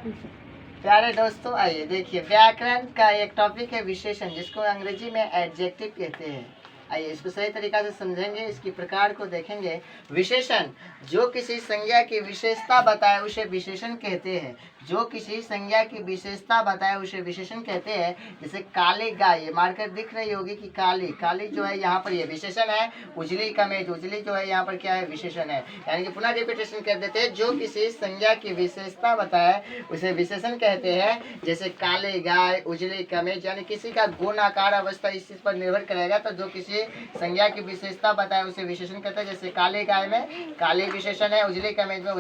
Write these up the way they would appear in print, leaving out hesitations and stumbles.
प्यारे दोस्तों, आइए देखिए, व्याकरण का एक टॉपिक है विशेषण, जिसको अंग्रेजी में एडजेक्टिव कहते हैं। आइए इसको सही तरीका से समझेंगे, इसकी प्रकार को देखेंगे। विशेषण जो किसी संज्ञा की विशेषता बताए उसे विशेषण कहते हैं। जो किसी संज्ञा की विशेषता बताए उसे विशेषण कहते हैं। जैसे काली गाय, ये मार्कर दिख रही होगी कि काली, काली जो है यहाँ पर ये विशेषण है। उजली कमेज, उजली जो है यहाँ पर क्या है, विशेषण है। यानी कि पुनः रिपीटेशन कर देते हैं, जो किसी संज्ञा की विशेषता बताए उसे विशेषण कहते हैं। जैसे काली गाय, उजली कमेज, यानी किसी का गुण, आकार, अवस्था इस चीज पर निर्भर करेगा। तो जो किसी संज्ञा की विशेषता बताए उसे विशेषण कहते हैं। जैसे काली गाय में काली विशेषण है, उजली कमेज में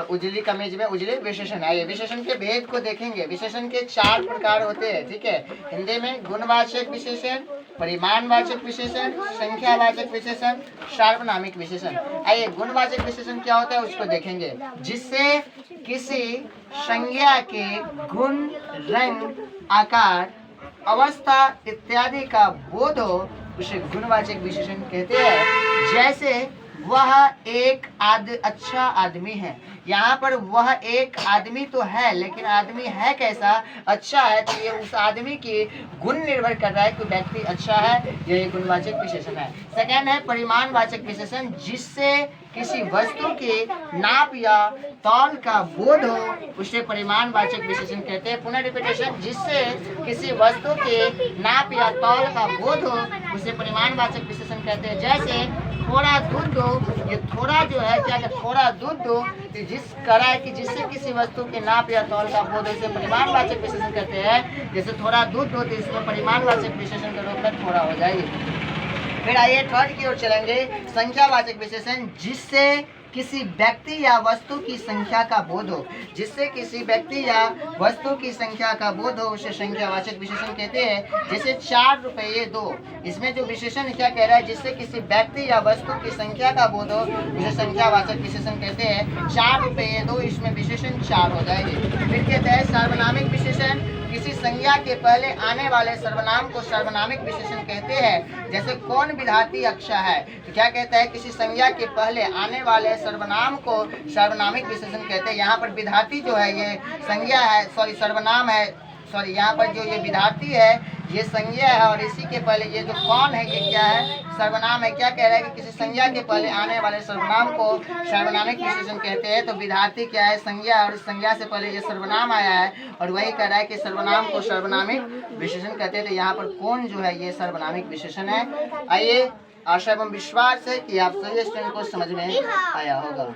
उजली कमेज में उजली विशेषण है। ये विशेषण के भेद को देखेंगे। विशेषण के 4 प्रकार होते हैं, ठीक है। हिंदी में गुणवाचक विशेषण, परिमाणवाचक विशेषण, संख्यावाचक विशेषण, सार्वनामिक विशेषण। आइए गुणवाचक विशेषण क्या होता है उसको देखेंगे। जिससे किसी संज्ञा के गुण, रंग, आकार, अवस्था इत्यादि का बोध हो उसे गुणवाचक विशेषण कहते हैं। जैसे वह एक अच्छा आदमी है। यहाँ पर वह एक आदमी तो है, लेकिन आदमी है कैसा, अच्छा है, तो ये उस आदमी के गुण निर्भर कर रहा है कि व्यक्ति अच्छा है। ये गुणवाचक विशेषण है। सेकंड है परिमाणवाचक विशेषण, जिससे किसी वस्तु के नाप या तौल का बोध हो उसे परिमाणवाचक विशेषण कहते हैं। पुनः रिपीटेशन, जिससे किसी वस्तु के नाप या तौल का बोध हो उसे परिमाणवाचक विशेषण कहते हैं। जैसे थोड़ा दूध दो, ये थोड़ा जो है क्या है, थोड़ा दूध दो, जिस करा है कि जिससे किसी वस्तु के नाप या तौल का बोध इसे परिमाणवाचक विशेषण कहते हैं। जैसे थोड़ा दूध दो, तो इसमें परिमाणवाचक विशेषण के रूप में थोड़ा हो जाएगी। फिर आइए थर्ड की ओर चलेंगे, संख्यावाचक विशेषण, जिससे किसी व्यक्ति या वस्तु की संख्या का बोध हो। जिससे किसी व्यक्ति या वस्तु की संख्या का बोध हो उसे संख्यावाचक विशेषण कहते हैं। जैसे 4 रुपये 2, इसमें जो विशेषण क्या कह रहा है, जिससे किसी व्यक्ति या वस्तु की संख्या का बोध हो उसे संख्यावाचक विशेषण कहते हैं। 4 रुपये 2, इसमें विशेषण 4 हो जाएगी। फिर कहते हैं सार्वनामिक विशेषण, किसी संज्ञा के पहले आने वाले सर्वनाम को सार्वनामिक विशेषण कहते हैं। जैसे कौन विद्यार्थी अच्छा है, तो क्या कहता है, किसी संज्ञा के पहले आने वाले सर्वनाम को सार्वनामिक विशेषण कहते हैं। यहाँ पर विद्यार्थी जो है ये संज्ञा है, सर्वनाम है, यहाँ पर जो ये विद्यार्थी है ये संज्ञा है, और इसी के पहले ये जो कौन है ये क्या है, सर्वनाम है। क्या कह रहा है कि किसी संज्ञा के पहले आने वाले सर्वनाम को सार्वनामिक विशेषण कहते हैं। तो विद्यार्थी क्या है, संज्ञा, और इस संज्ञा से पहले ये सर्वनाम आया है, और वही कह रहा है कि सर्वनाम को सार्वनामिक विशेषण कहते हैं। तो यहाँ पर कौन जो है ये सार्वनामिक विशेषण है। आइए, आशा एवं विश्वास है कि आप सभी स्टूडेंट को समझ में आया होगा।